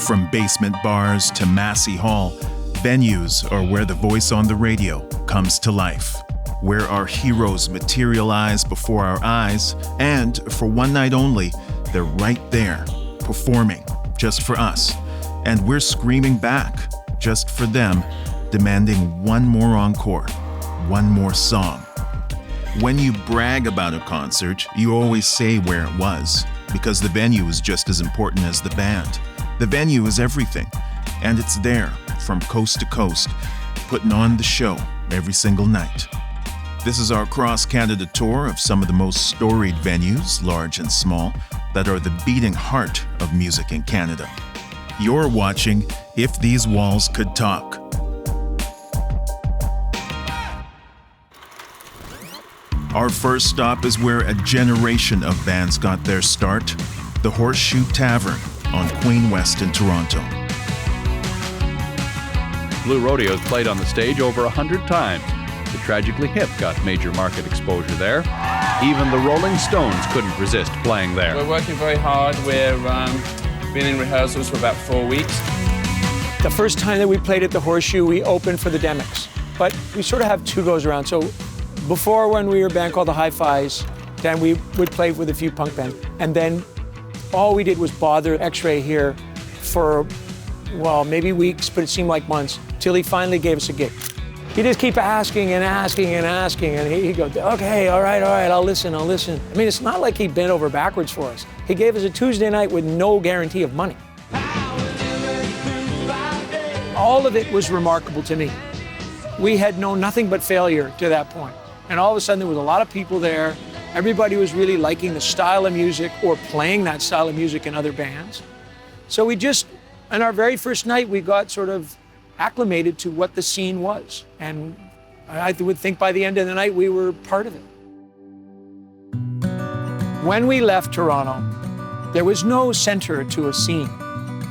From basement bars to Massey Hall, venues are where the voice on the radio comes to life, where our heroes materialize before our eyes, and for one night only, they're right there, performing just for us. And we're screaming back just for them, demanding one more encore, one more song. When you brag about a concert, you always say where it was, because the venue is just as important as the band. The venue is everything, and it's there, from coast to coast, putting on the show every single night. This is our cross-Canada tour of some of the most storied venues, large and small, that are the beating heart of music in Canada. You're watching If These Walls Could Talk. Our first stop is where a generation of bands got their start, the Horseshoe Tavern on Queen West in Toronto. Blue Rodeo's played on the stage over 100 times. The Tragically Hip got major market exposure there. Even the Rolling Stones couldn't resist playing there. We're working very hard. We've been in rehearsals for about 4 weeks. The first time that we played at the Horseshoe, we opened for the Demics. But we sort of have two goes around. So before, when we were a band called the Hi-Fis, then we would play with a few punk bands. And then all we did was bother X-Ray here for, well, maybe weeks, but it seemed like months, till he finally gave us a gig. He just keep asking and asking and asking, and he'd go, okay, all right, I'll listen. I mean, it's not like he bent over backwards for us. He gave us a Tuesday night with no guarantee of money. All of it was remarkable to me. We had known nothing but failure to that point. And all of a sudden, there was a lot of people there. Everybody was really liking the style of music or playing that style of music in other bands. So we just, on our very first night, we got sort of acclimated to what the scene was. And I would think by the end of the night, we were part of it. When we left Toronto, there was no center to a scene.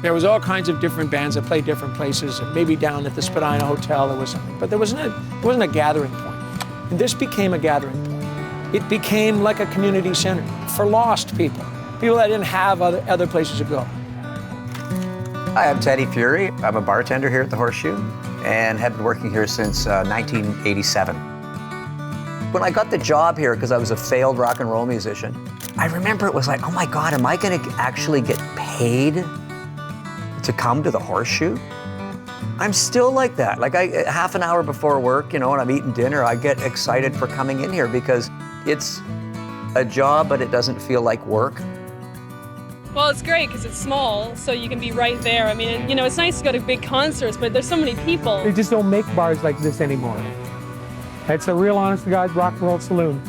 There was all kinds of different bands that played different places, maybe down at the Spadina Hotel there was something, but there wasn't a gathering point. And this became a gathering point. It became like a community center for lost people that didn't have other places to go. Hi, I'm Teddy Fury. I'm a bartender here at the Horseshoe and have been working here since 1987. When I got the job here, because I was a failed rock and roll musician, I remember it was like, oh my God, am I gonna actually get paid to come to the Horseshoe? I'm still like that. Like half an hour before work, when I'm eating dinner, I get excited for coming in here because it's a job, but it doesn't feel like work. Well, it's great because it's small, so you can be right there. I mean, it's nice to go to big concerts, but there's so many people. They just don't make bars like this anymore. It's a real honest-to-God rock and roll saloon,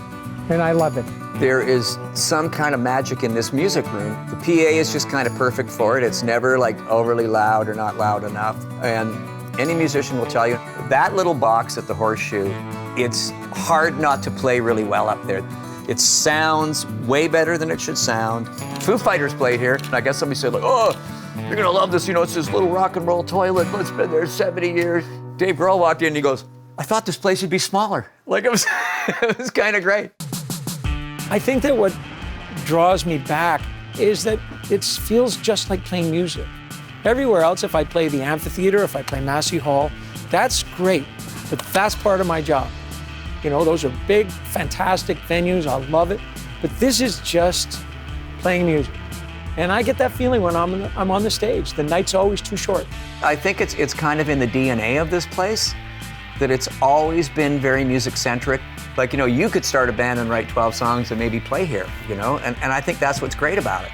and I love it. There is some kind of magic in this music room. The PA is just kind of perfect for it. It's never like overly loud or not loud enough. And any musician will tell you, that little box at the Horseshoe, it's hard not to play really well up there. It sounds way better than it should sound. Foo Fighters played here, and I guess somebody said, like, oh, you're gonna love this, it's this little rock and roll toilet, it's been there 70 years. Dave Grohl walked in and he goes, I thought this place would be smaller. Like it was kind of great. I think that what draws me back is that it feels just like playing music. Everywhere else, if I play the amphitheater, if I play Massey Hall, that's great, but that's part of my job. Those are big, fantastic venues, I love it, but this is just playing music. And I get that feeling when I'm on the stage. The night's always too short. I think it's kind of in the DNA of this place that it's always been very music-centric. Like, you could start a band and write 12 songs and maybe play here, and I think that's what's great about it.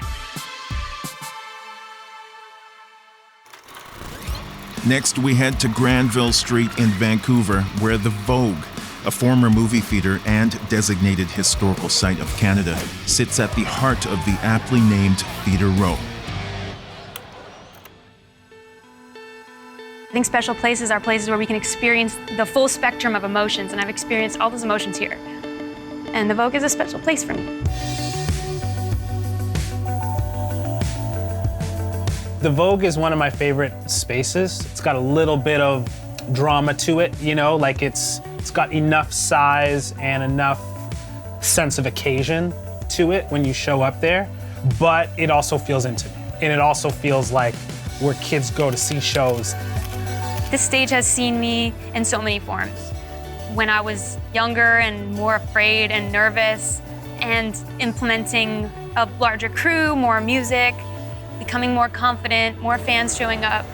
Next, we head to Granville Street in Vancouver, where the Vogue, a former movie theater and designated historical site of Canada, sits at the heart of the aptly named Theatre Row. I think special places are places where we can experience the full spectrum of emotions, and I've experienced all those emotions here. And the Vogue is a special place for me. The Vogue is one of my favorite spaces. It's got a little bit of drama to it, like it's got enough size and enough sense of occasion to it when you show up there, but it also feels intimate. And it also feels like where kids go to see shows. This stage has seen me in so many forms. When I was younger and more afraid and nervous, and implementing a larger crew, more music, becoming more confident, more fans showing up,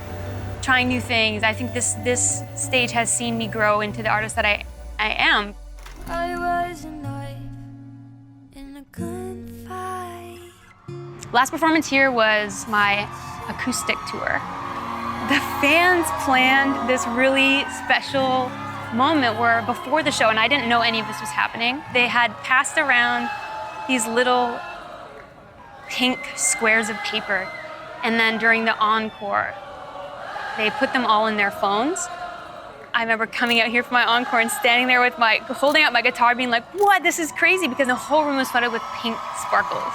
trying new things. I think this stage has seen me grow into the artist that I am. I was a knife in a gunfight. Last performance here was my acoustic tour. The fans planned this really special moment where before the show, and I didn't know any of this was happening, they had passed around these little pink squares of paper, and then during the encore, they put them all in their phones. I remember coming out here for my encore and standing there with holding out my guitar being like, what, this is crazy, because the whole room was flooded with pink sparkles.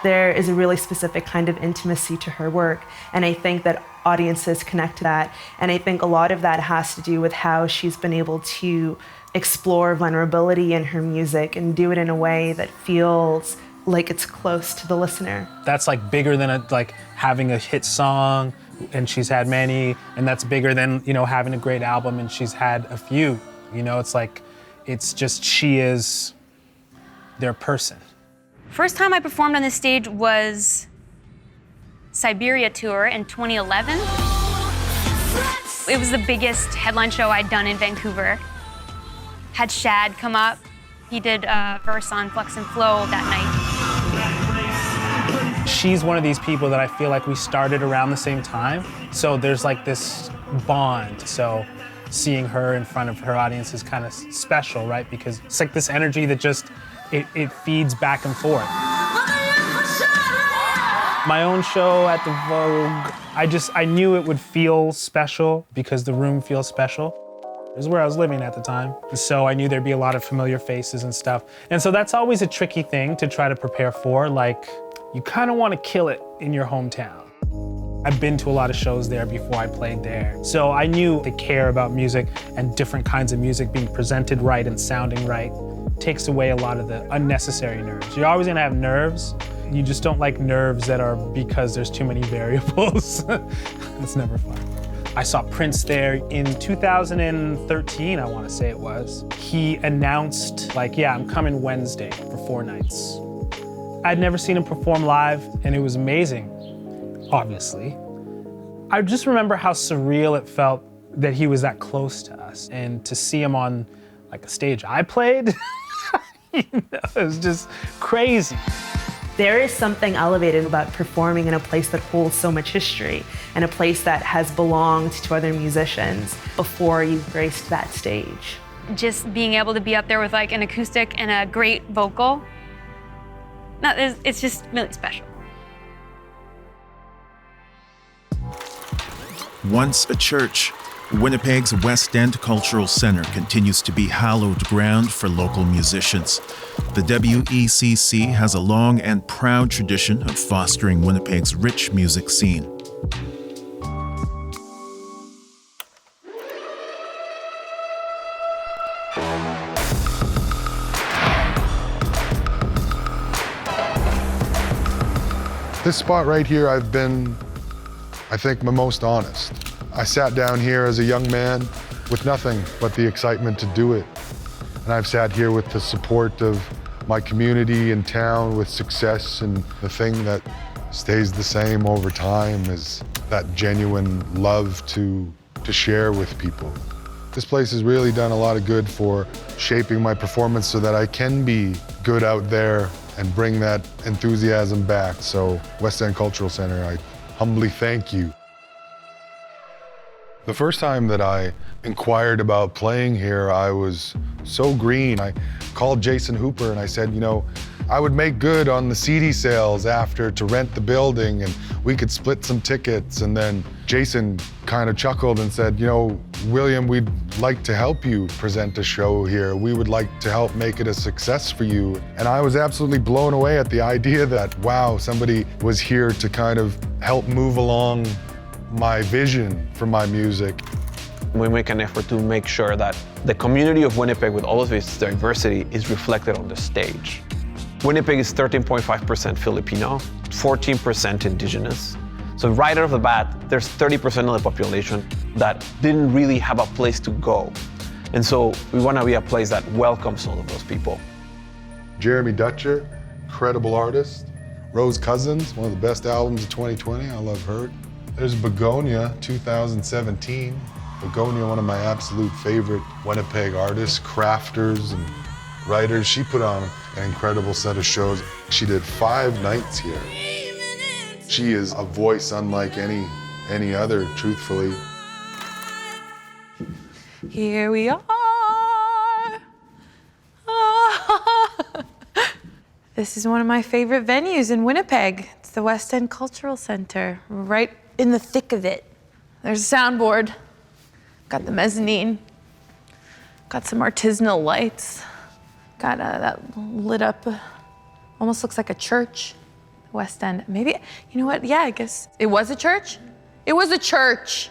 There is a really specific kind of intimacy to her work, and I think that audiences connect to that, and I think a lot of that has to do with how she's been able to explore vulnerability in her music and do it in a way that feels like it's close to the listener. That's like bigger than having a hit song, and she's had many, and that's bigger than, having a great album and she's had a few. It's just she is their person. First time I performed on this stage was Siberia tour in 2011. It was the biggest headline show I'd done in Vancouver. Had Shad come up. He did a verse on Flux and Flow that night. She's one of these people that I feel like we started around the same time. So there's like this bond. So seeing her in front of her audience is kind of special, right? Because it's like this energy that just, it feeds back and forth. My own show at the Vogue, I knew it would feel special because the room feels special. It was where I was living at the time. So I knew there'd be a lot of familiar faces and stuff. And so that's always a tricky thing to try to prepare for. You kind of want to kill it in your hometown. I've been to a lot of shows there before I played there. So I knew they care about music, and different kinds of music being presented right and sounding right takes away a lot of the unnecessary nerves. You're always gonna have nerves. You just don't like nerves that are because there's too many variables. It's never fun. I saw Prince there in 2013, I want to say it was. He announced, I'm coming Wednesday for 4 nights. I'd never seen him perform live, and it was amazing, obviously. I just remember how surreal it felt that he was that close to us, and to see him on a stage I played, it was just crazy. There is something elevated about performing in a place that holds so much history, and a place that has belonged to other musicians before you graced that stage. Just being able to be up there with an acoustic and a great vocal, it's just really special. Once a church, Winnipeg's West End Cultural Centre continues to be hallowed ground for local musicians. The WECC has a long and proud tradition of fostering Winnipeg's rich music scene. This spot right here, I've been, I think, my most honest. I sat down here as a young man with nothing but the excitement to do it. And I've sat here with the support of my community and town with success, and the thing that stays the same over time is that genuine love to share with people. This place has really done a lot of good for shaping my performance so that I can be good out there and bring that enthusiasm back. So West End Cultural Centre, I humbly thank you. The first time that I inquired about playing here, I was so green. I called Jason Hooper and I said, I would make good on the CD sales after to rent the building, and we could split some tickets. And then Jason kind of chuckled and said, William, we'd like to help you present a show here. We would like to help make it a success for you. And I was absolutely blown away at the idea that, wow, somebody was here to kind of help move along my vision for my music. We make an effort to make sure that the community of Winnipeg, with all of its diversity, is reflected on the stage. Winnipeg is 13.5% Filipino, 14% Indigenous. So right out of the bat, there's 30% of the population that didn't really have a place to go. And so we want to be a place that welcomes all of those people. Jeremy Dutcher, incredible artist. Rose Cousins, one of the best albums of 2020. I love her. There's Begonia, 2017. Begonia, one of my absolute favorite Winnipeg artists, crafters and writers. She put on an incredible set of shows. She did 5 nights here. She is a voice unlike any other, truthfully. Here we are. This is one of my favorite venues in Winnipeg. It's the West End Cultural Center, right in the thick of it. There's a soundboard, got the mezzanine, got some artisanal lights, got that lit up, almost looks like a church, West End. Maybe, you know what, yeah, I guess it was a church? It was a church.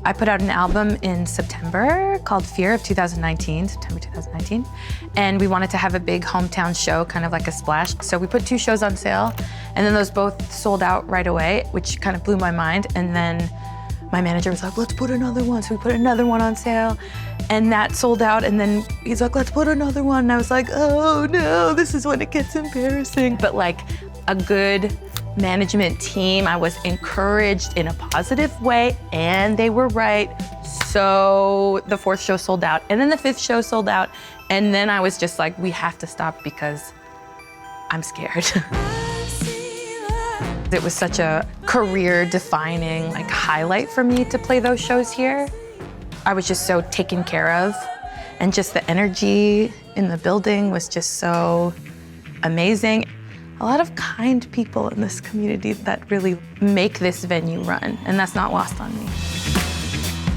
I put out an album in September called Fear of 2019, September 2019. And we wanted to have a big hometown show, kind of like a splash. So we put 2 shows on sale, and then those both sold out right away, which kind of blew my mind. And then my manager was like, let's put another one. So we put another one on sale, and that sold out. And then he's like, let's put another one. And I was like, oh no, this is when it gets embarrassing. But like a good management team, I was encouraged in a positive way, and they were right. So the 4th show sold out, and then the 5th show sold out, and then I was just like, we have to stop because I'm scared. It was such a career-defining like highlight for me to play those shows here. I was just so taken care of, and just the energy in the building was just so amazing. A lot of kind people in this community that really make this venue run, and that's not lost on me.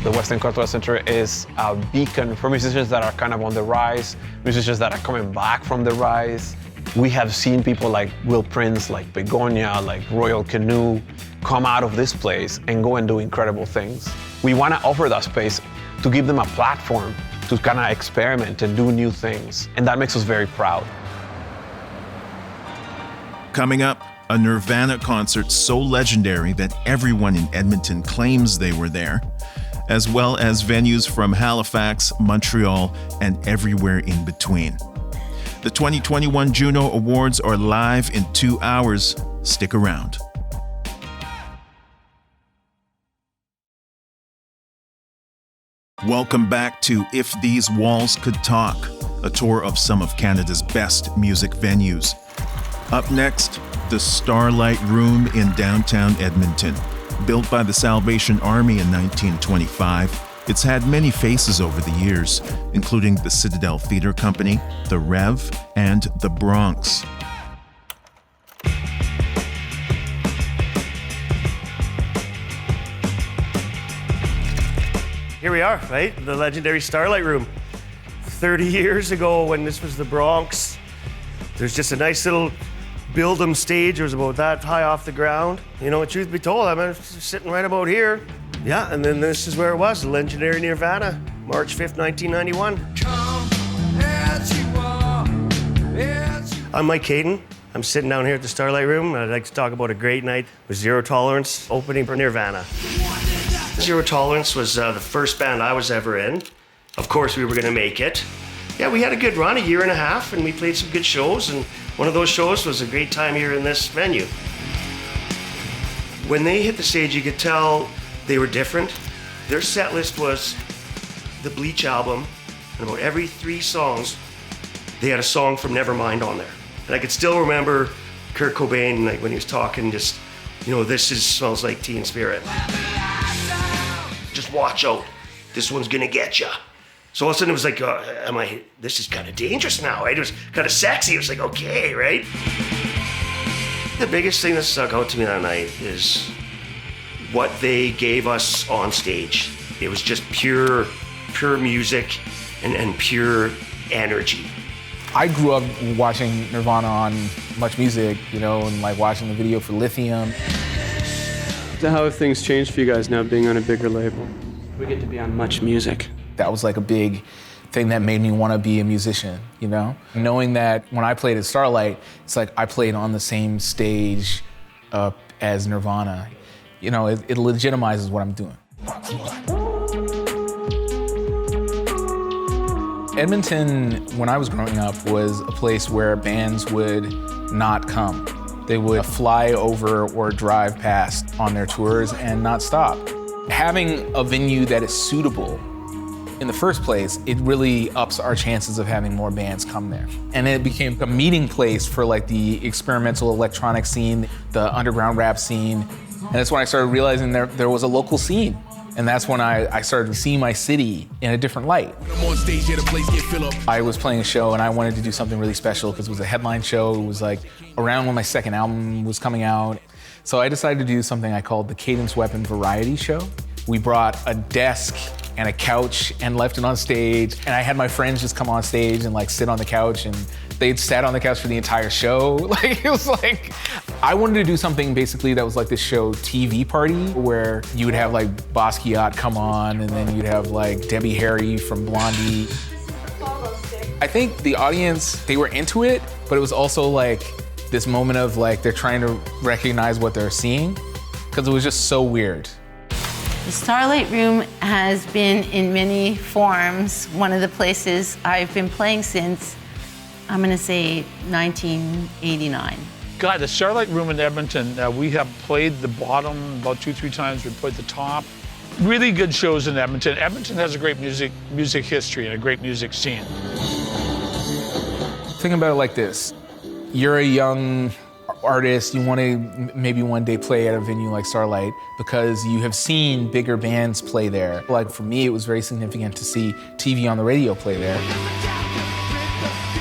The West End Cultural Center is a beacon for musicians that are kind of on the rise, musicians that are coming back from the rise. We have seen people like Will Prince, like Begonia, like Royal Canoe come out of this place and go and do incredible things. We want to offer that space to give them a platform to kind of experiment and do new things, and that makes us very proud. Coming up, a Nirvana concert so legendary that everyone in Edmonton claims they were there, as well as venues from Halifax, Montreal, and everywhere in between. The 2021 Juno Awards are live in 2 hours. Stick around. Welcome back to If These Walls Could Talk, a tour of some of Canada's best music venues. Up next, the Starlight Room in downtown Edmonton. Built by the Salvation Army in 1925, it's had many faces over the years, including the Citadel Theatre Company, the Rev, and the Bronx. Here we are, right? The legendary Starlight Room. 30 years ago when this was the Bronx, there's just a nice little build-em stage. It was about that high off the ground. You know, truth be told, I'm sitting right about here. Yeah, and then this is where it was, the legendary Nirvana, March 5th, 1991. I'm Mike Caden. I'm sitting down here at the Starlight Room. I'd like to talk about a great night with Zero Tolerance opening for Nirvana. Zero Tolerance was the first band I was ever in. Of course, we were gonna make it. Yeah, we had a good run, 1.5 years, and we played some good shows, and one of those shows was a great time here in this venue. When they hit the stage, you could tell they were different. Their set list was the Bleach album, and about every 3 songs, they had a song from Nevermind on there. And I could still remember Kurt Cobain, like when he was talking, just, you know, this smells like Teen Spirit. Just watch out, this one's gonna get ya. So all of a sudden it was like, this is kind of dangerous now, right? It was kind of sexy. It was like, okay, right? The biggest thing that stuck out to me that night is what they gave us on stage. It was just pure music and pure energy. I grew up watching Nirvana on Much Music, you know, and like watching the video for Lithium. So how have things changed for you guys now being on a bigger label? We get to be on Much Music. That was like a big thing that made me want to be a musician, you know? Knowing that when I played at Starlight, it's like I played on the same stage as Nirvana. You know, it legitimizes what I'm doing. Edmonton, when I was growing up, was a place where bands would not come. They would fly over or drive past on their tours and not stop. Having a venue that is suitable in the first place, it really ups our chances of having more bands come there. And it became a meeting place for like the experimental electronic scene, the underground rap scene. And that's when I started realizing there was a local scene. And that's when I started to see my city in a different light. I was playing a show and I wanted to do something really special because it was a headline show. It was like around when my second album was coming out. So I decided to do something I called the Cadence Weapon Variety Show. We brought a desk and a couch and left it on stage. And I had my friends just come on stage and like sit on the couch, and they'd sat on the couch for the entire show. Like, it was like, I wanted to do something basically that was like this show TV party where you would have like Basquiat come on, and then you'd have like Debbie Harry from Blondie. I think the audience, they were into it, but it was also like this moment of like, they're trying to recognize what they're seeing, because it was just so weird. The Starlight Room has been in many forms one of the places I've been playing since, I'm gonna say 1989. God, the Starlight Room in Edmonton, we have played the bottom about 2-3 times. We played the top. Really good shows in Edmonton. Edmonton has a great music history and a great music scene. Think about it like this. You're a young artist, you want to maybe one day play at a venue like Starlight because you have seen bigger bands play there. Like for me, it was very significant to see TV on the radio play there.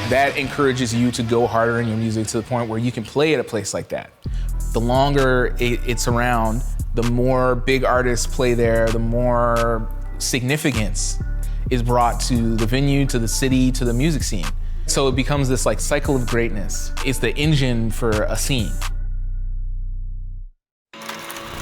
That encourages you to go harder in your music to the point where you can play at a place like that. The longer it's around, the more big artists play there, the more significance is brought to the venue, to the city, to the music scene. So it becomes this like cycle of greatness. It's the engine for a scene.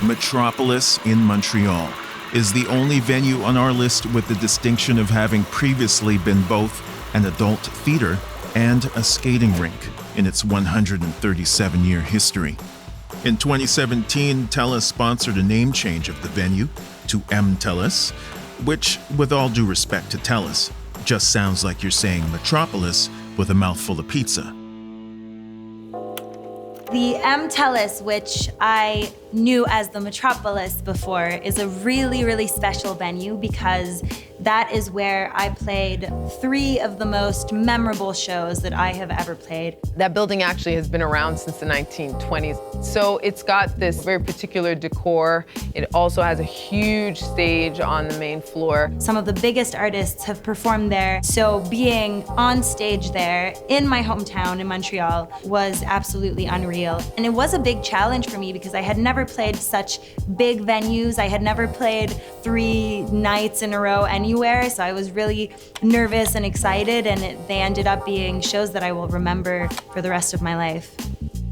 Metropolis in Montreal is the only venue on our list with the distinction of having previously been both an adult theater and a skating rink in its 137-year history. In 2017, TELUS sponsored a name change of the venue to TELUS, which, with all due respect to TELUS, just sounds like you're saying Metropolis with a mouthful of pizza. The TELUS, which I knew as the Metropolis before, is a really, really special venue because that is where I played 3 of the most memorable shows that I have ever played. That building actually has been around since the 1920s. So it's got this very particular decor. It also has a huge stage on the main floor. Some of the biggest artists have performed there. So being on stage there in my hometown in Montreal was absolutely unreal. And it was a big challenge for me because I had never played such big venues. I had never played 3 nights in a row anywhere, so I was really nervous and excited, and they ended up being shows that I will remember for the rest of my life.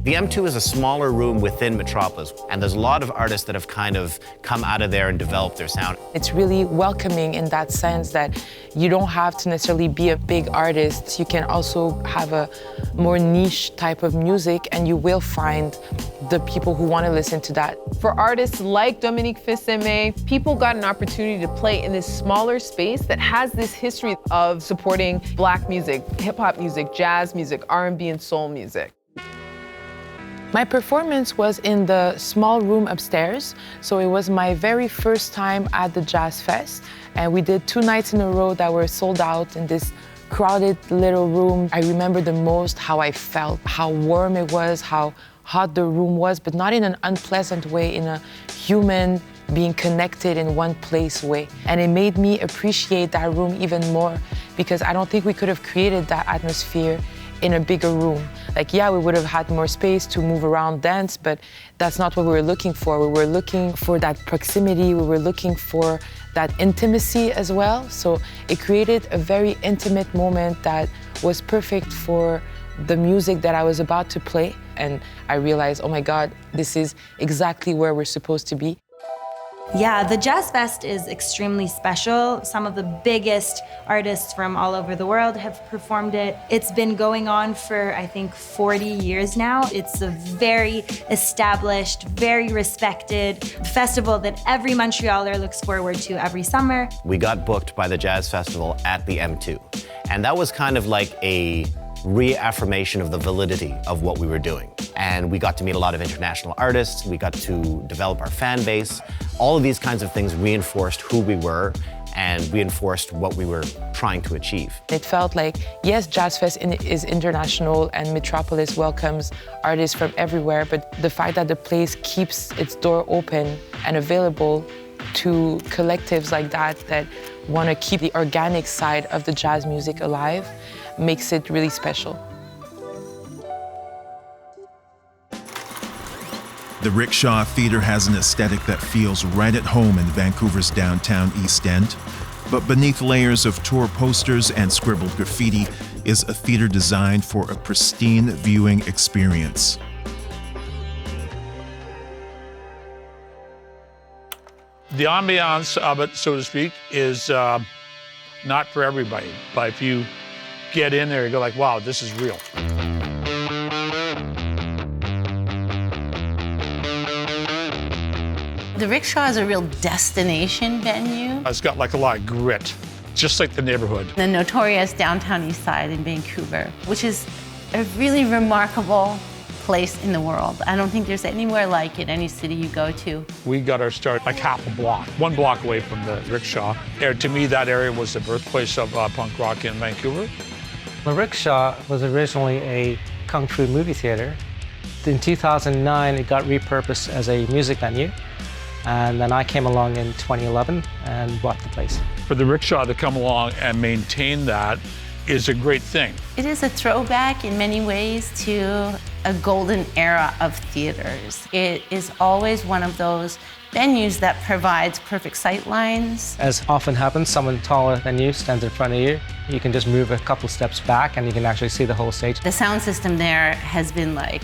The M2 is a smaller room within Metropolis, and there's a lot of artists that have kind of come out of there and developed their sound. It's really welcoming in that sense that you don't have to necessarily be a big artist. You can also have a more niche type of music, and you will find the people who want to listen to that. For artists like Dominique Fils-Aimé, people got an opportunity to play in this smaller space that has this history of supporting Black music, hip-hop music, jazz music, R&B and soul music. My performance was in the small room upstairs, so it was my very first time at the Jazz Fest, and we did 2 nights in a row that were sold out in this crowded little room. I remember the most how I felt, how warm it was, how hot the room was, but not in an unpleasant way, in a human being connected in one place way. And it made me appreciate that room even more because I don't think we could have created that atmosphere in a bigger room. Like, yeah, we would have had more space to move around, dance, but that's not what we were looking for. We were looking for that proximity. We were looking for that intimacy as well. So it created a very intimate moment that was perfect for the music that I was about to play. And I realized, oh my God, this is exactly where we're supposed to be. Yeah, the Jazz Fest is extremely special. Some of the biggest artists from all over the world have performed it. It's been going on for, I think, 40 years now. It's a very established, very respected festival that every Montrealer looks forward to every summer. We got booked by the Jazz Festival at the M2, and that was kind of like a reaffirmation of the validity of what we were doing. And we got to meet a lot of international artists, we got to develop our fan base. All of these kinds of things reinforced who we were and reinforced what we were trying to achieve. It felt like, yes, Jazz Fest is international and Metropolis welcomes artists from everywhere, but the fact that the place keeps its door open and available to collectives like that want to keep the organic side of the jazz music alive makes it really special. The Rickshaw Theatre has an aesthetic that feels right at home in Vancouver's downtown East End. But beneath layers of tour posters and scribbled graffiti is a theatre designed for a pristine viewing experience. The ambiance of it, so to speak, is not for everybody. But if you get in there, you go like, wow, this is real. The Rickshaw is a real destination venue. It's got like a lot of grit, just like the neighborhood. The notorious downtown east side in Vancouver, which is a really remarkable place in the world. I don't think there's anywhere like it, any city you go to. We got our start like half a block, 1 block away from the Rickshaw. To me, that area was the birthplace of punk rock in Vancouver. The Rickshaw was originally a kung fu movie theater. In 2009, it got repurposed as a music venue. And then I came along in 2011 and bought the place. For the Rickshaw to come along and maintain that is a great thing. It is a throwback in many ways to a golden era of theaters. It is always one of those venues that provides perfect sight lines. As often happens, someone taller than you stands in front of you. You can just move a couple steps back and you can actually see the whole stage. The sound system there has been like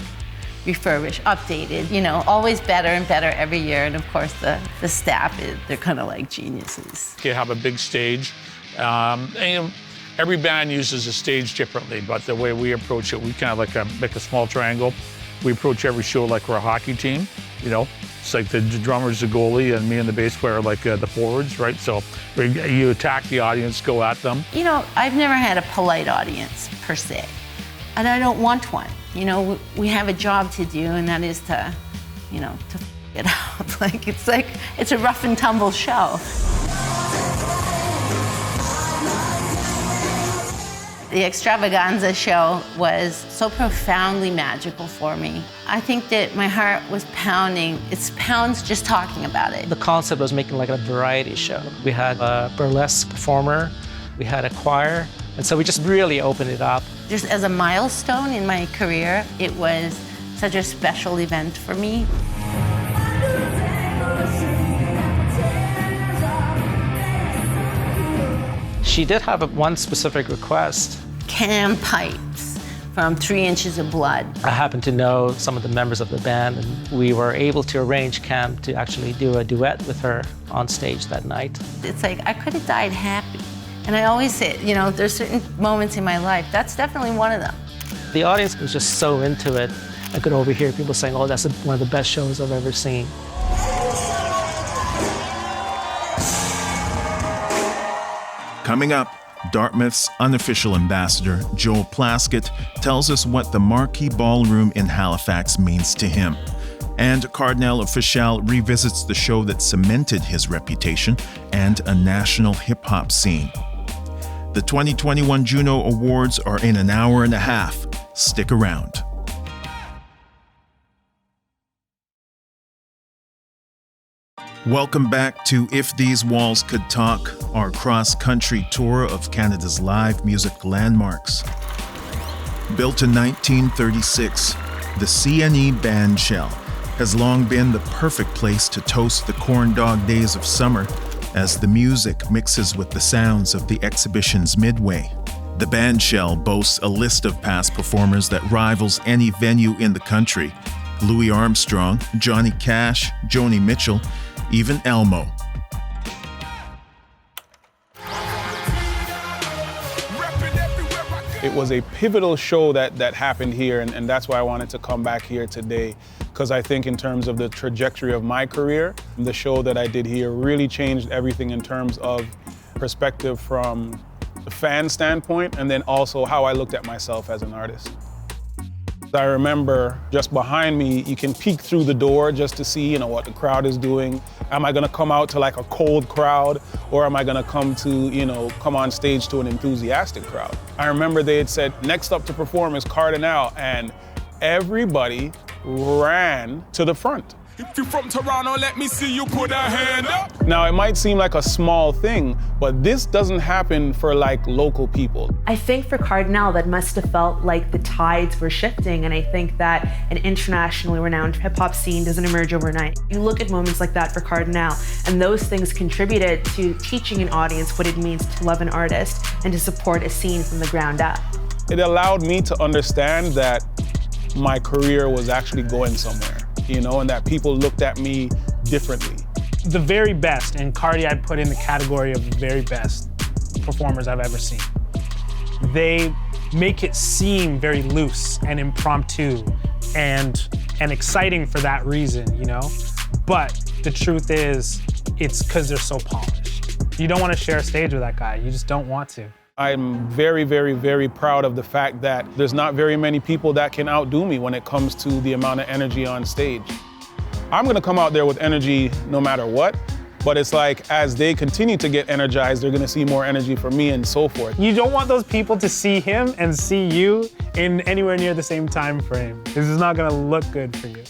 refurbished, updated, you know, always better and better every year. And of course, the staff, they're kind of like geniuses. You have a big stage. And every band uses a stage differently, but the way we approach it, we kind of like make a small triangle. We approach every show like we're a hockey team, you know. It's like the drummer's the goalie and me and the bass player are like the forwards, right? So you attack the audience, go at them. You know, I've never had a polite audience per se, and I don't want one. You know, we have a job to do, and that is to, you know, to it out. Like it's a rough and tumble show. The Extravaganza show was so profoundly magical for me. I think that my heart was pounding. It pounds just talking about it. The concept was making like a variety show. We had a burlesque performer, we had a choir, and so we just really opened it up. Just as a milestone in my career, it was such a special event for me. She did have one specific request. Can pipes from 3 Inches of Blood. I happen to know some of the members of the band, and we were able to arrange Cam to actually do a duet with her on stage that night. It's like, I could have died happy. And I always say, you know, there's certain moments in my life, that's definitely one of them. The audience was just so into it. I could overhear people saying, oh, that's one of the best shows I've ever seen. Coming up, Dartmouth's unofficial ambassador, Joel Plaskett, tells us what the Marquee Ballroom in Halifax means to him. And Kardinal Offishall revisits the show that cemented his reputation and a national hip-hop scene. The 2021 Juno Awards are in an hour and a half. Stick around. Welcome back to If These Walls Could Talk, our cross-country tour of Canada's live music landmarks. Built in 1936, the CNE Bandshell has long been the perfect place to toast the corn dog days of summer as the music mixes with the sounds of the exhibition's midway. The Bandshell boasts a list of past performers that rivals any venue in the country. Louis Armstrong, Johnny Cash, Joni Mitchell, even Elmo. It was a pivotal show that happened here, and that's why I wanted to come back here today, because I think in terms of the trajectory of my career, the show that I did here really changed everything in terms of perspective from the fan standpoint, and then also how I looked at myself as an artist. I remember just behind me, you can peek through the door just to see, what the crowd is doing. Am I gonna come out to like a cold crowd, or am I gonna come on stage to an enthusiastic crowd? I remember they had said, next up to perform is Kardinal, and everybody ran to the front. If you're from Toronto, let me see you put a hand up. Now, it might seem like a small thing, but this doesn't happen for like local people. I think for Kardinal, that must have felt like the tides were shifting, and I think that an internationally renowned hip-hop scene doesn't emerge overnight. You look at moments like that for Kardinal, and those things contributed to teaching an audience what it means to love an artist and to support a scene from the ground up. It allowed me to understand that my career was actually going somewhere, and that people looked at me differently. The very best, and Cardi I'd put in the category of the very best performers I've ever seen. They make it seem very loose and impromptu and exciting for that reason, But the truth is, it's because they're so polished. You don't want to share a stage with that guy. You just don't want to. I'm very, very, very proud of the fact that there's not very many people that can outdo me when it comes to the amount of energy on stage. I'm gonna come out there with energy no matter what, but it's like as they continue to get energized, they're gonna see more energy from me and so forth. You don't want those people to see him and see you in anywhere near the same time frame. This is not gonna look good for you.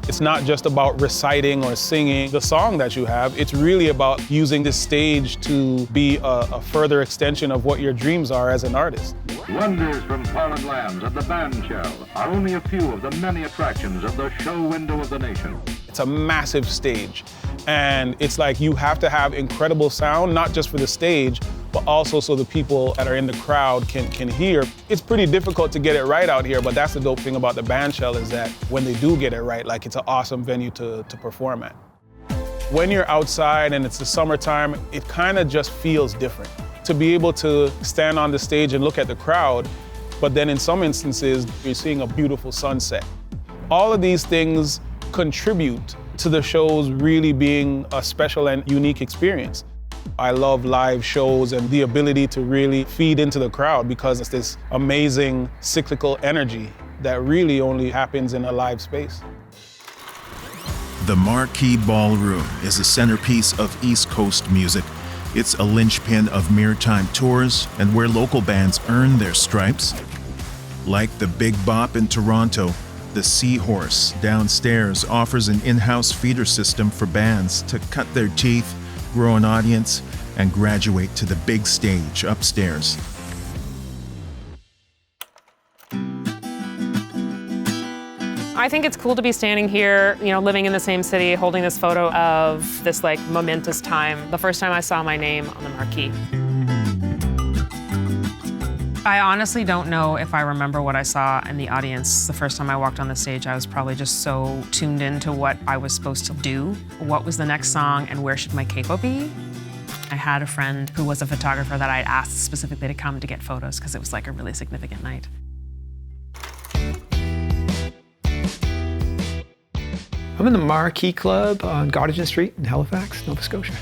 It's not just about reciting or singing the song that you have. It's really about using this stage to be a further extension of what your dreams are as an artist. Wonders from foreign lands and the Bandshell are only a few of the many attractions of the show window of the nation. It's a massive stage, and it's like you have to have incredible sound, not just for the stage, but also so the people that are in the crowd can hear. It's pretty difficult to get it right out here, but that's the dope thing about the Bandshell is that when they do get it right, like it's an awesome venue to perform at. When you're outside and it's the summertime, it kind of just feels different. To be able to stand on the stage and look at the crowd, but then in some instances, you're seeing a beautiful sunset. All of these things contribute to the shows really being a special and unique experience. I love live shows and the ability to really feed into the crowd because it's this amazing cyclical energy that really only happens in a live space. The Marquee Ballroom is a centerpiece of East Coast music. It's a linchpin of maritime tours and where local bands earn their stripes. Like the Big Bop in Toronto, the Seahorse downstairs offers an in-house feeder system for bands to cut their teeth, grow an audience, and graduate to the big stage upstairs. I think it's cool to be standing here, living in the same city, holding this photo of this momentous time. The first time I saw my name on the marquee. I honestly don't know if I remember what I saw in the audience. The first time I walked on the stage, I was probably just so tuned into what I was supposed to do, what was the next song, and where should my capo be. I had a friend who was a photographer that I'd asked specifically to come to get photos because it was a really significant night. I'm in the Marquee Club on Gottingen Street in Halifax, Nova Scotia.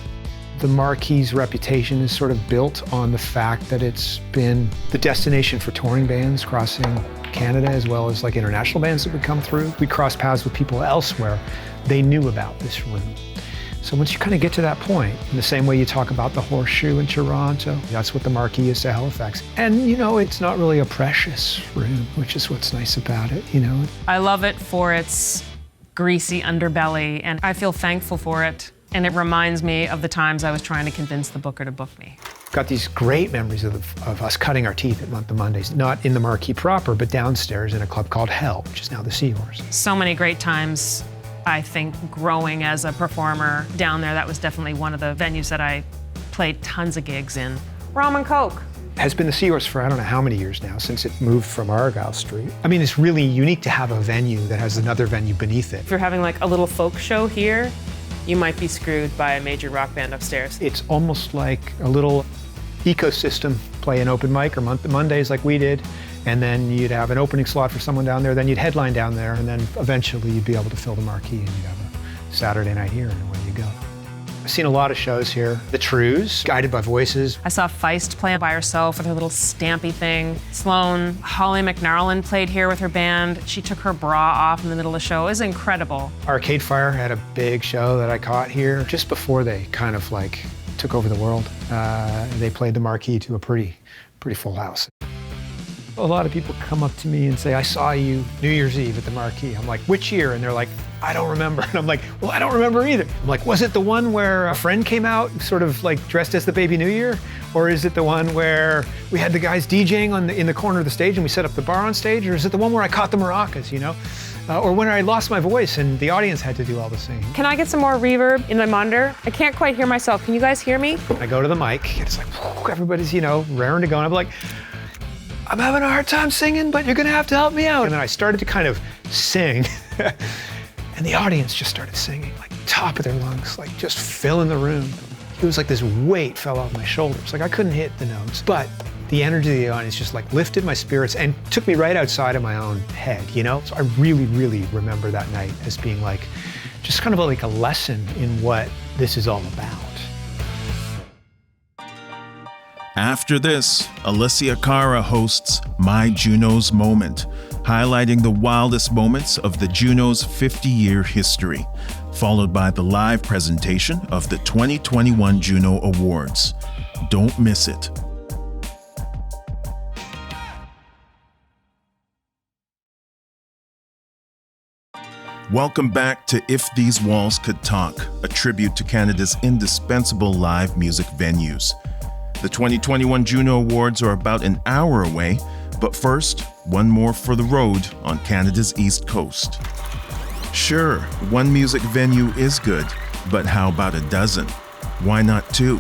The Marquee's reputation is sort of built on the fact that it's been the destination for touring bands crossing Canada as well as international bands that would come through. We crossed paths with people elsewhere. They knew about this room. So once you kind of get to that point, in the same way you talk about the Horseshoe in Toronto, that's what the Marquee is to Halifax. And it's not really a precious room, which is what's nice about it, I love it for its greasy underbelly, and I feel thankful for it. And it reminds me of the times I was trying to convince the booker to book me. Got these great memories of us cutting our teeth at the Mondays, not in the Marquee proper, but downstairs in a club called Hell, which is now the Seahorse. So many great times, I think, growing as a performer down there. That was definitely one of the venues that I played tons of gigs in. Rum and Coke. Has been the Seahorse for I don't know how many years now, since it moved from Argyle Street. I mean, it's really unique to have a venue that has another venue beneath it. If you're having a little folk show here, you might be screwed by a major rock band upstairs. It's almost like a little ecosystem. Play an open mic or Mondays like we did, and then you'd have an opening slot for someone down there, then you'd headline down there, and then eventually you'd be able to fill the marquee and you'd have a Saturday night here and away you go. I've seen a lot of shows here. The Trues, Guided by Voices. I saw Feist play by herself with her little stampy thing. Sloan, Holly McNarland played here with her band. She took her bra off in the middle of the show. It was incredible. Arcade Fire had a big show that I caught here just before they kind of like took over the world. They played the marquee to a pretty full house. A lot of people come up to me and say, I saw you New Year's Eve at the Marquee. I'm like, which year? And they're like, I don't remember. And I'm like, well, I don't remember either. I'm like, was it the one where a friend came out sort of like dressed as the baby New Year? Or is it the one where we had the guys DJing in the corner of the stage and we set up the bar on stage? Or is it the one where I caught the maracas, you know? Or when I lost my voice and the audience had to do all the singing. Can I get some more reverb in my monitor? I can't quite hear myself. Can you guys hear me? I go to the mic, it's like, whew, everybody's, you know, raring to go. And I'm like, I'm having a hard time singing, but you're gonna have to help me out. And then I started to kind of sing, and the audience just started singing, like top of their lungs, like just filling the room. It was like this weight fell off my shoulders. Like I couldn't hit the notes, but the energy of the audience just like lifted my spirits and took me right outside of my own head, you know? So I really, really remember that night as being like, just kind of like a lesson in what this is all about. After this, Alicia Cara hosts My Juno's Moment, highlighting the wildest moments of the Juno's 50-year history, followed by the live presentation of the 2021 Juno Awards. Don't miss it. Welcome back to If These Walls Could Talk, a tribute to Canada's indispensable live music venues. The 2021 Juno Awards are about an hour away, but first, one more for the road on Canada's East Coast. Sure, one music venue is good, but how about a dozen? Why not two?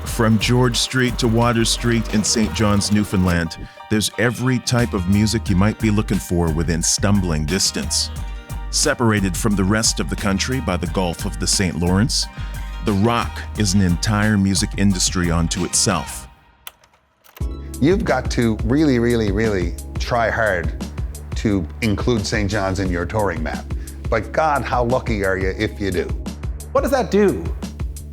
From George Street to Water Street in St. John's, Newfoundland, there's every type of music you might be looking for within stumbling distance. Separated from the rest of the country by the Gulf of the St. Lawrence, the Rock is an entire music industry unto itself. You've got to really, really, really try hard to include St. John's in your touring map. But God, how lucky are you if you do? What does that do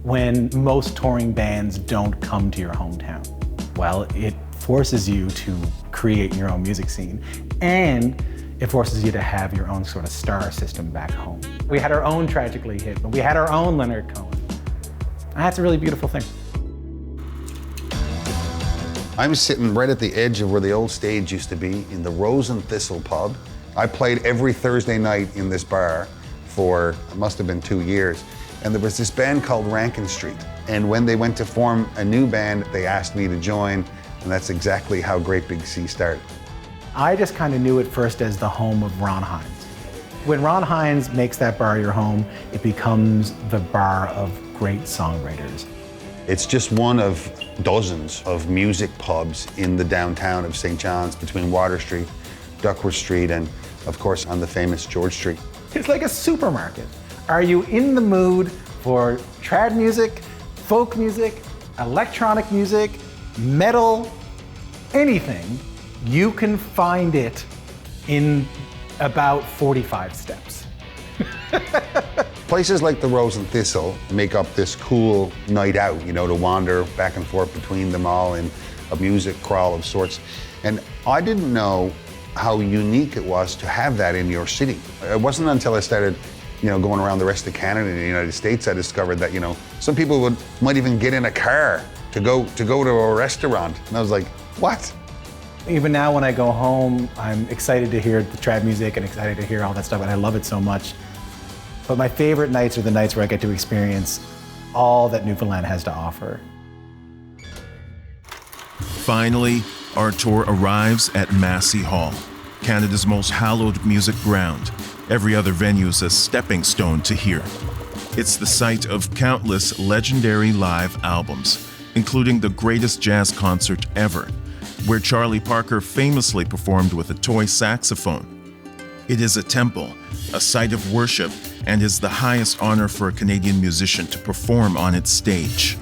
when most touring bands don't come to your hometown? Well, it forces you to create your own music scene, and it forces you to have your own sort of star system back home. We had our own Tragically Hip, but we had our own Leonard Cohen. And that's a really beautiful thing. I'm sitting right at the edge of where the old stage used to be in the Rose and Thistle pub. I played every Thursday night in this bar for, it must have been 2 years. And there was this band called Rankin Street. And when they went to form a new band, they asked me to join. And that's exactly how Great Big Sea started. I just kind of knew it first as the home of Ron Hines. When Ron Hines makes that bar your home, it becomes the bar of great songwriters. It's just one of dozens of music pubs in the downtown of St. John's between Water Street, Duckworth Street, and of course on the famous George Street. It's like a supermarket. Are you in the mood for trad music, folk music, electronic music, metal, anything? You can find it in about 45 steps. Places like the Rose and Thistle make up this cool night out, you know, to wander back and forth between them all in a music crawl of sorts. And I didn't know how unique it was to have that in your city. It wasn't until I started, you know, going around the rest of Canada and the United States, I discovered that, you know, some people might even get in a car to go to a restaurant. And I was like, what? Even now when I go home, I'm excited to hear the trad music and excited to hear all that stuff, and I love it so much. But my favorite nights are the nights where I get to experience all that Newfoundland has to offer. Finally, our tour arrives at Massey Hall, Canada's most hallowed music ground. Every other venue is a stepping stone to here. It's the site of countless legendary live albums, including the greatest jazz concert ever, where Charlie Parker famously performed with a toy saxophone. It is a temple, a site of worship, and is the highest honor for a Canadian musician to perform on its stage.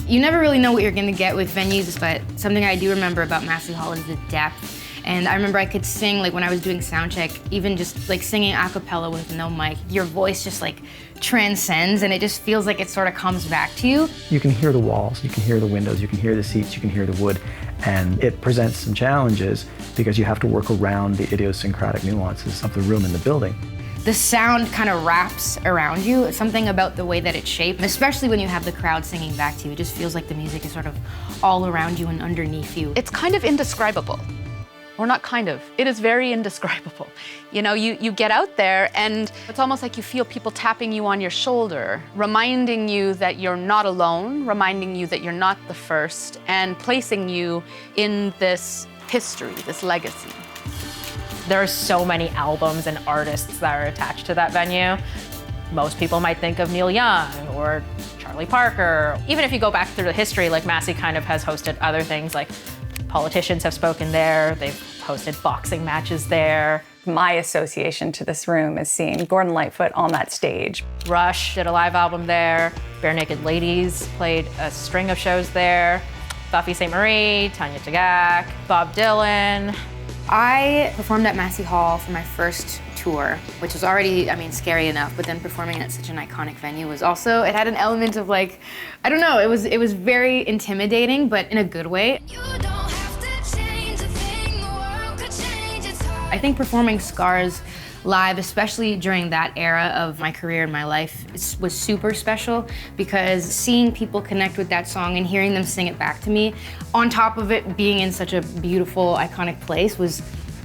You never really know what you're gonna get with venues, but something I do remember about Massey Hall is the depth. And I remember I could sing, like when I was doing sound check, even just like singing a cappella with no mic, your voice just like transcends and it just feels like it sort of comes back to you. You can hear the walls, you can hear the windows, you can hear the seats, you can hear the wood, and it presents some challenges because you have to work around the idiosyncratic nuances of the room and the building. The sound kind of wraps around you. It's something about the way that it's shaped, especially when you have the crowd singing back to you. It just feels like the music is sort of all around you and underneath you. It's kind of indescribable. Or not kind of, it is very indescribable. You know, you get out there and it's almost like you feel people tapping you on your shoulder, reminding you that you're not alone, reminding you that you're not the first, and placing you in this history, this legacy. There are so many albums and artists that are attached to that venue. Most people might think of Neil Young or Charlie Parker. Even if you go back through the history, like Massey kind of has hosted other things, like politicians have spoken there, they've hosted boxing matches there. My association to this room is seeing Gordon Lightfoot on that stage. Rush did a live album there, Bare Naked Ladies played a string of shows there, Buffy Sainte-Marie, Tanya Tagaq, Bob Dylan. I performed at Massey Hall for my first tour, which was already, scary enough, but then performing at such an iconic venue was also, it had an element of like, I don't know, it was very intimidating, but in a good way. I think performing Scars live, especially during that era of my career and my life, was super special because seeing people connect with that song and hearing them sing it back to me, on top of it being in such a beautiful, iconic place, was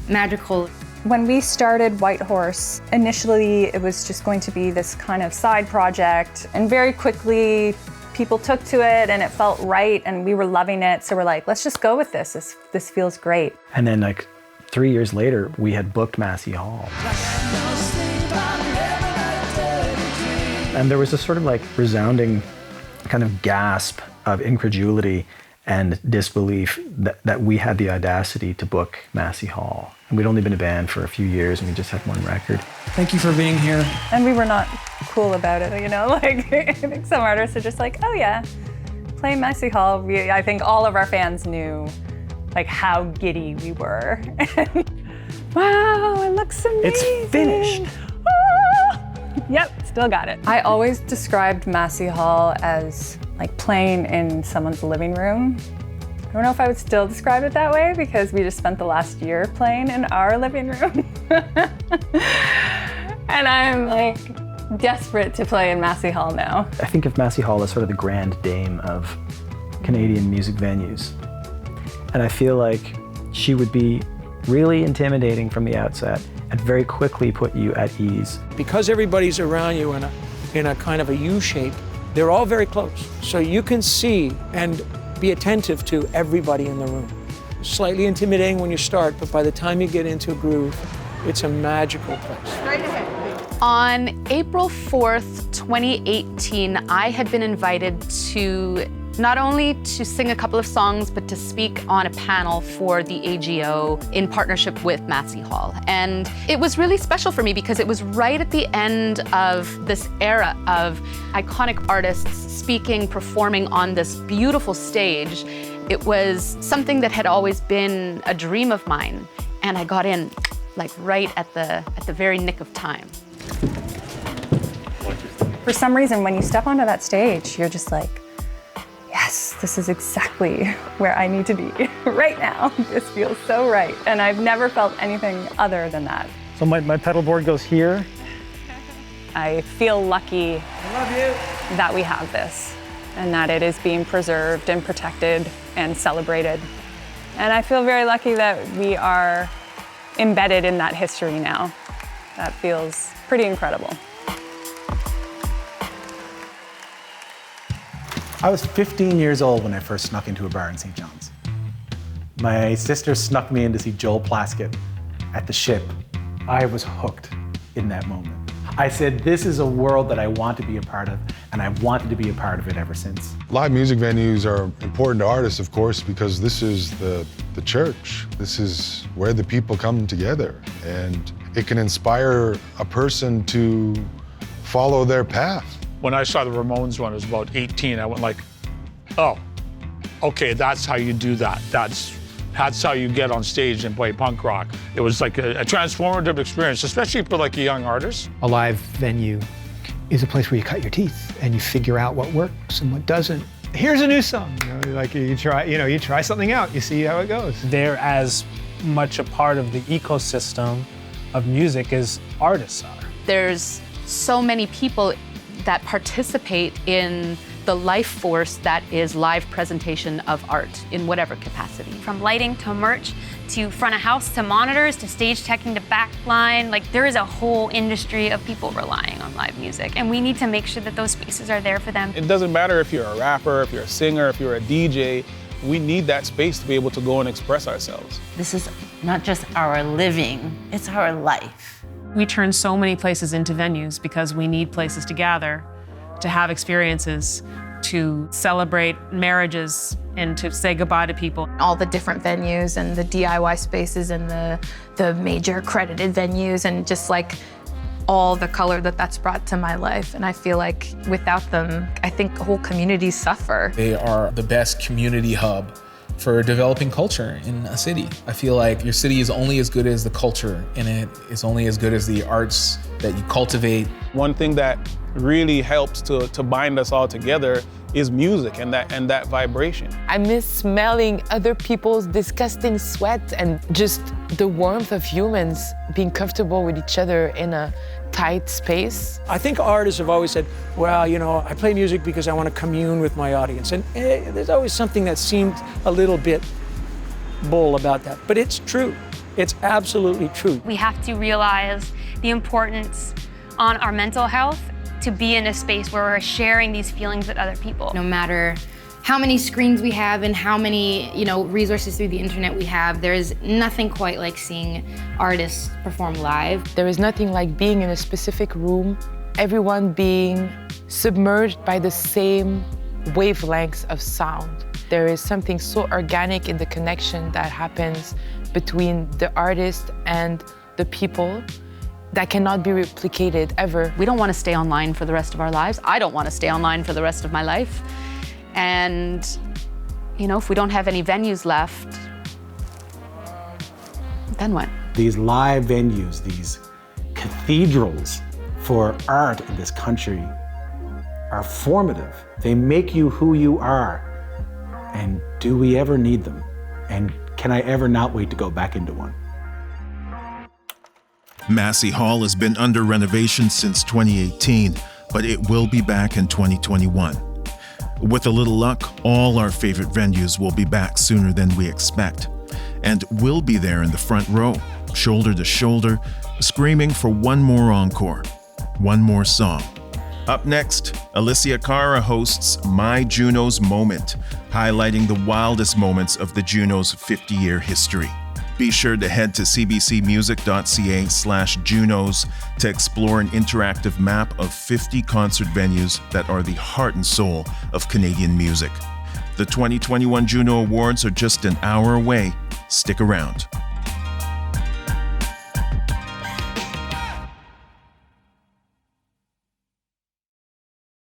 magical. When we started White Horse, initially it was just going to be this kind of side project, and very quickly people took to it and it felt right and we were loving it, so we're like, let's just go with this. This feels great. And then 3 years later, we had booked Massey Hall. And there was a sort of resounding kind of gasp of incredulity and disbelief that we had the audacity to book Massey Hall. And we'd only been a band for a few years and we just had one record. Thank you for being here. And we were not cool about it, I think some artists are just like, oh yeah, playing Massey Hall. I think all of our fans knew how giddy we were. Wow, it looks amazing. It's finished. Yep, still got it. I always described Massey Hall as playing in someone's living room. I don't know if I would still describe it that way because we just spent the last year playing in our living room. And I'm desperate to play in Massey Hall now. I think of Massey Hall as sort of the grand dame of Canadian music venues. And I feel like she would be really intimidating from the outset and very quickly put you at ease. Because everybody's around you in a kind of a U shape, they're all very close. So you can see and be attentive to everybody in the room. Slightly intimidating when you start, but by the time you get into a groove, it's a magical place. Straight ahead. On April 4th, 2018, I had been invited to not only to sing a couple of songs, but to speak on a panel for the AGO in partnership with Massey Hall. And it was really special for me because it was right at the end of this era of iconic artists speaking, performing on this beautiful stage. It was something that had always been a dream of mine. And I got in right at the very nick of time. For some reason, when you step onto that stage, you're just like, yes, this is exactly where I need to be right now. This feels so right. And I've never felt anything other than that. So my pedal board goes here. I feel lucky that we have this and that it is being preserved and protected and celebrated. And I feel very lucky that we are embedded in that history now. That feels pretty incredible. I was 15 years old when I first snuck into a bar in St. John's. My sister snuck me in to see Joel Plaskett at the Ship. I was hooked in that moment. I said, this is a world that I want to be a part of, and I've wanted to be a part of it ever since. Live music venues are important to artists, of course, because this is the church. This is where the people come together, and it can inspire a person to follow their path. When I saw the Ramones when I was about 18, I went like, oh, okay, that's how you do that. That's how you get on stage and play punk rock. It was like a transformative experience, especially for like a young artist. A live venue is a place where you cut your teeth and you figure out what works and what doesn't. Here's a new song, you try something out, you see how it goes. They're as much a part of the ecosystem of music as artists are. There's so many people that participate in the life force that is live presentation of art in whatever capacity. From lighting to merch to front of house to monitors to stage teching to backline, like there is a whole industry of people relying on live music, and we need to make sure that those spaces are there for them. It doesn't matter if you're a rapper, if you're a singer, if you're a DJ, we need that space to be able to go and express ourselves. This is not just our living, it's our life. We turn so many places into venues because we need places to gather, to have experiences, to celebrate marriages, and to say goodbye to people. All the different venues and the DIY spaces and the major accredited venues and just like all the color that's brought to my life. And I feel like without them, I think whole communities suffer. They are the best community hub for developing culture in a city. I feel like your city is only as good as the culture in it. It's only as good as the arts that you cultivate. One thing that really helps to bind us all together is music and that vibration. I miss smelling other people's disgusting sweat and just the warmth of humans being comfortable with each other in a tight space. I think artists have always said, well, I play music because I want to commune with my audience. And there's always something that seemed a little bit bull about that. But it's true. It's absolutely true. We have to realize the importance on our mental health to be in a space where we're sharing these feelings with other people. No matter how many screens we have and how many resources through the internet we have, there's nothing quite like seeing artists perform live. There is nothing like being in a specific room, everyone being submerged by the same wavelengths of sound. There is something so organic in the connection that happens between the artist and the people that cannot be replicated ever. We don't want to stay online for the rest of our lives. I don't want to stay online for the rest of my life. And, if we don't have any venues left, then what? These live venues, these cathedrals for art in this country are formative. They make you who you are. And do we ever need them? And can I ever not wait to go back into one? Massey Hall has been under renovation since 2018, but it will be back in 2021. With a little luck, all our favorite venues will be back sooner than we expect. And we'll be there in the front row, shoulder to shoulder, screaming for one more encore, one more song. Up next, Alicia Cara hosts My Juno's Moment, highlighting the wildest moments of the Juno's 50-year history. Be sure to head to cbcmusic.ca/Junos to explore an interactive map of 50 concert venues that are the heart and soul of Canadian music. The 2021 Juno Awards are just an hour away. Stick around.